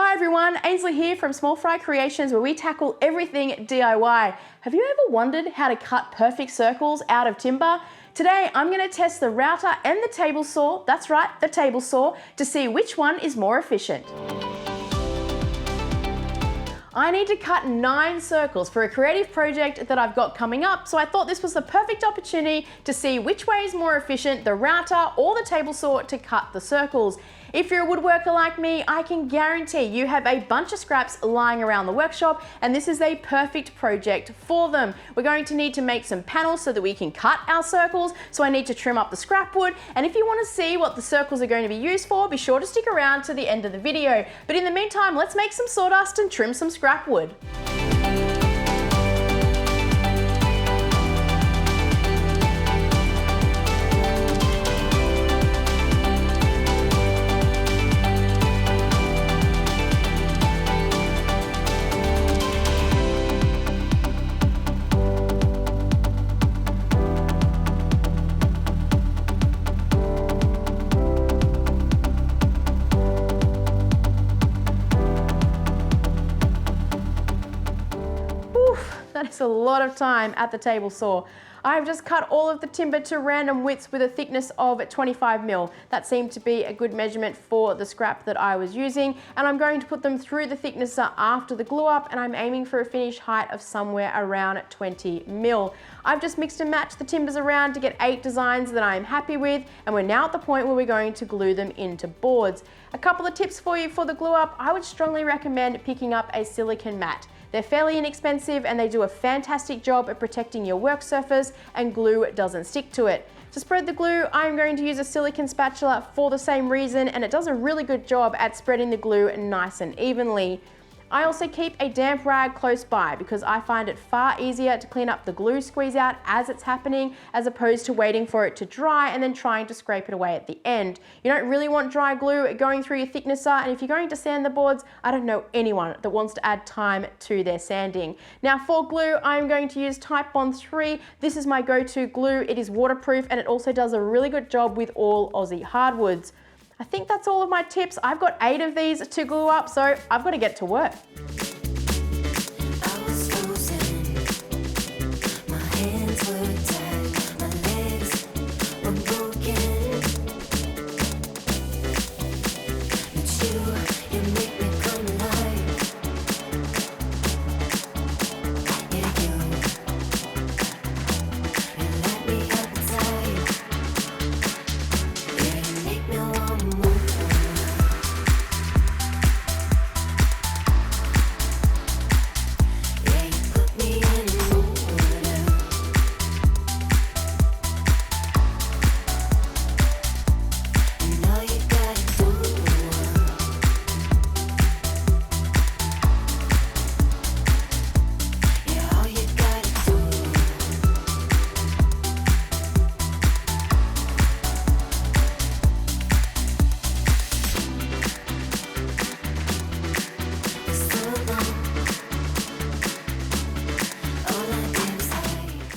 Hi everyone, Ainsley here from Small Fry Creations, where we tackle everything DIY. Have you ever wondered how to cut perfect circles out of timber? Today I'm going to test the router and the table saw, that's right, the table saw, to see which one is more efficient. I need to cut 9 circles for a creative project that I've got coming up, so I thought this was the perfect opportunity to see which way is more efficient, the router or the table saw to cut the circles. If you're a woodworker like me, I can guarantee you have a bunch of scraps lying around the workshop, and this is a perfect project for them. We're going to need to make some panels so that we can cut our circles, so I need to trim up the scrap wood, and if you want to see what the circles are going to be used for, be sure to stick around to the end of the video. But in the meantime, let's make some sawdust and trim some scrap wood. That is a lot of time at the table saw. I've just cut all of the timber to random widths with a thickness of 25 mil. That seemed to be a good measurement for the scrap that I was using, and I'm going to put them through the thicknesser after the glue up, and I'm aiming for a finish height of somewhere around 20 mil. I've just mixed and matched the timbers around to get 8 designs that I'm happy with, and we're now at the point where we're going to glue them into boards. A couple of tips for you for the glue up. I would strongly recommend picking up a silicone mat. They're fairly inexpensive and they do a fantastic job at protecting your work surface, and glue doesn't stick to it. To spread the glue, I'm going to use a silicone spatula for the same reason, and it does a really good job at spreading the glue nice and evenly. I also keep a damp rag close by because I find it far easier to clean up the glue squeeze out as it's happening, as opposed to waiting for it to dry and then trying to scrape it away at the end. You don't really want dry glue going through your thicknesser, and if you're going to sand the boards, I don't know anyone that wants to add time to their sanding. Now for glue, I'm going to use Type Bond 3. This is my go-to glue. It is waterproof and it also does a really good job with all Aussie hardwoods. I think that's all of my tips. I've got 8 of these to glue up, so I've got to get to work.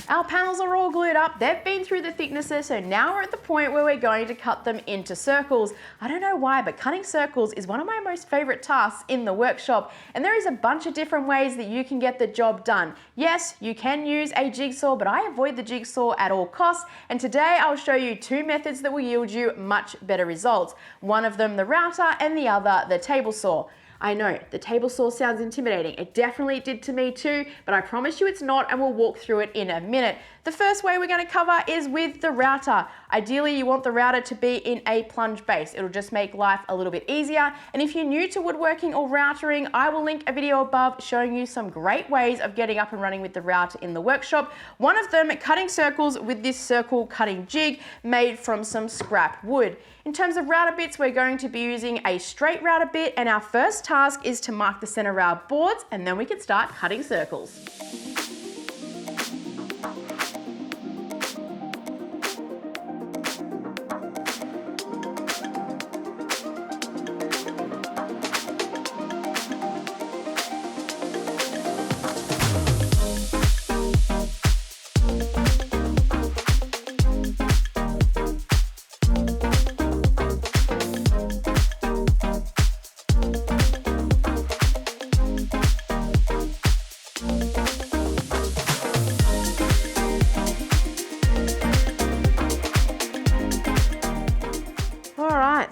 Our panels are all glued up, they've been through the thicknesser, so now we're at the point where we're going to cut them into circles. I don't know why, but cutting circles is one of my most favorite tasks in the workshop, and there is a bunch of different ways that you can get the job done. Yes, you can use a jigsaw, but I avoid the jigsaw at all costs, and today I'll show you 2 methods that will yield you much better results. One of them the router and the other the table saw. I know, the table saw sounds intimidating. It definitely did to me too, but I promise you it's not, and we'll walk through it in a minute. The first way we're going to cover is with the router. Ideally, you want the router to be in a plunge base. It'll just make life a little bit easier. And if you're new to woodworking or routering, I will link a video above showing you some great ways of getting up and running with the router in the workshop. One of them, cutting circles with this circle cutting jig made from some scrap wood. In terms of router bits, we're going to be using a straight router bit, and our first task is to mark the center of our boards, and then we can start cutting circles.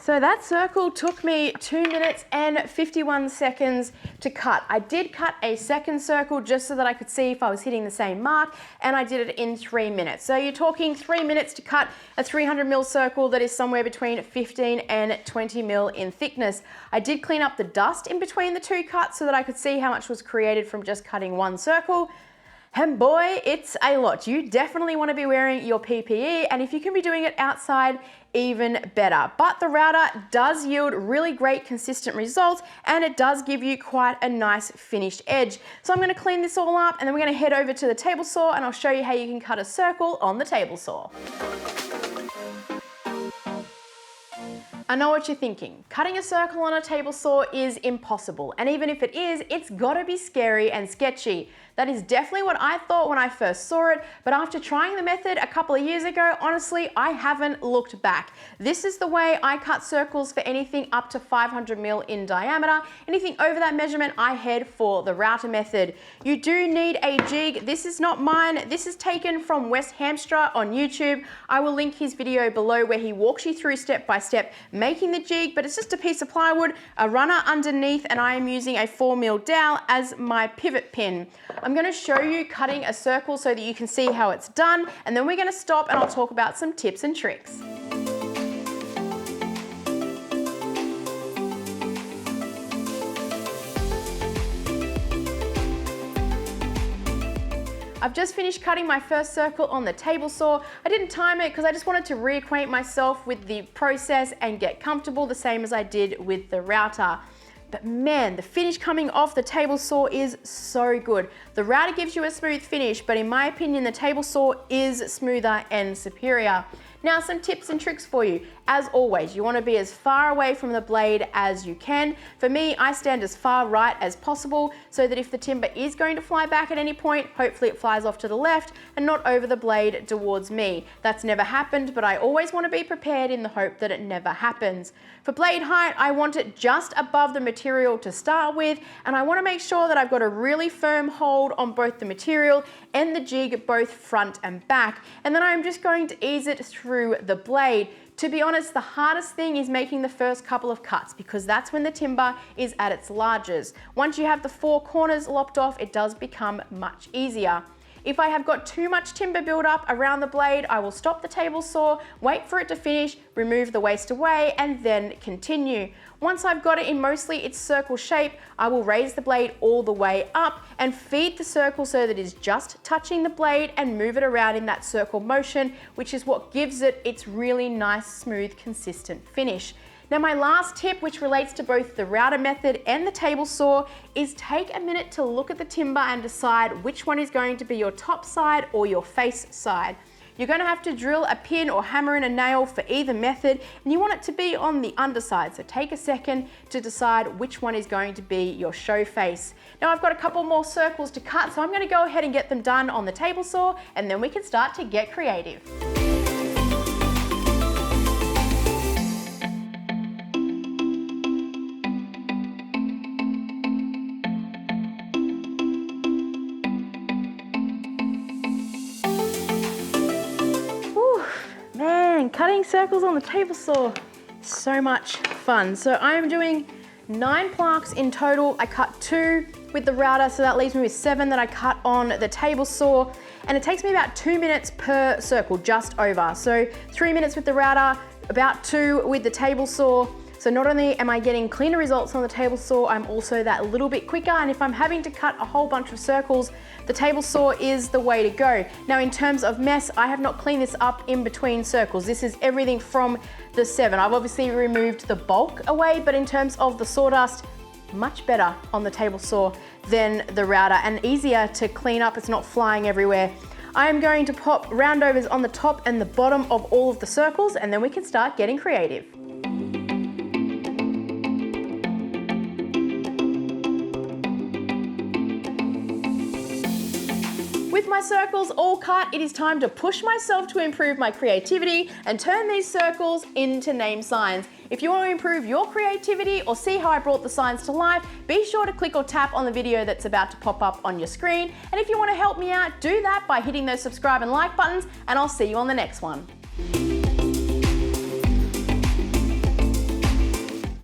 right, so that circle took me 2 minutes and 51 seconds to cut. I did cut a second circle just so that I could see if I was hitting the same mark, and I did it in 3 minutes. So you're talking 3 minutes to cut a 300 mil circle that is somewhere between 15 and 20 mil in thickness. I did clean up the dust in between the two cuts so that I could see how much was created from just cutting one circle. And boy, it's a lot. You definitely want to be wearing your PPE, and if you can be doing it outside, even better. But the router does yield really great consistent results, and it does give you quite a nice finished edge. So I'm going to clean this all up, and then we're going to head over to the table saw, and I'll show you how you can cut a circle on the table saw. I know what you're thinking. Cutting a circle on a table saw is impossible, and even if it is, it's gotta be scary and sketchy. That is definitely what I thought when I first saw it, but after trying the method a couple of years ago, honestly, I haven't looked back. This is the way I cut circles for anything up to 500 mil in diameter. Anything over that measurement, I head for the router method. You do need a jig. This is not mine. This is taken from Wes Hamstra on YouTube. I will link his video below where he walks you through step by step making the jig, but it's just a piece of plywood, a runner underneath, and I am using a 4mm dowel as my pivot pin. I'm going to show you cutting a circle so that you can see how it's done, and then we're going to stop and I'll talk about some tips and tricks. I've just finished cutting my first circle on the table saw. I didn't time it because I just wanted to reacquaint myself with the process and get comfortable, the same as I did with the router. But man, the finish coming off the table saw is so good. The router gives you a smooth finish, but in my opinion, the table saw is smoother and superior. Now, some tips and tricks for you. As always, you want to be as far away from the blade as you can. For me, I stand as far right as possible so that if the timber is going to fly back at any point, hopefully it flies off to the left and not over the blade towards me. That's never happened, but I always want to be prepared in the hope that it never happens. For blade height, I want it just above the material to start with, and I want to make sure that I've got a really firm hold on both the material and the jig, both front and back. And then I'm just going to ease it through the blade. To be honest, the hardest thing is making the first couple of cuts because that's when the timber is at its largest. Once you have the 4 corners lopped off, it does become much easier. If I have got too much timber build up around the blade, I will stop the table saw, wait for it to finish, remove the waste away, and then continue. Once I've got it in mostly its circle shape, I will raise the blade all the way up and feed the circle so that it is just touching the blade and move it around in that circle motion, which is what gives it its really nice, smooth, consistent finish. Now, my last tip, which relates to both the router method and the table saw, is take a minute to look at the timber and decide which one is going to be your top side or your face side. You're going to have to drill a pin or hammer in a nail for either method, and you want it to be on the underside. So take a second to decide which one is going to be your show face. Now, I've got a couple more circles to cut, so I'm going to go ahead and get them done on the table saw, and then we can start to get creative. Cutting circles on the table saw, so much fun. So I am doing 9 plaques in total. I cut 2 with the router, so that leaves me with 7 that I cut on the table saw. And it takes me about 2 minutes per circle, just over. So 3 minutes with the router, about 2 with the table saw. So not only am I getting cleaner results on the table saw, I'm also that little bit quicker. And if I'm having to cut a whole bunch of circles, the table saw is the way to go. Now, in terms of mess, I have not cleaned this up in between circles. This is everything from the 7. I've obviously removed the bulk away, but in terms of the sawdust, much better on the table saw than the router and easier to clean up. It's not flying everywhere. I am going to pop roundovers on the top and the bottom of all of the circles, and then we can start getting creative. With my circles all cut, it is time to push myself to improve my creativity and turn these circles into name signs. If you want to improve your creativity or see how I brought the signs to life, be sure to click or tap on the video that's about to pop up on your screen. And if you want to help me out, do that by hitting those subscribe and like buttons, and I'll see you on the next one.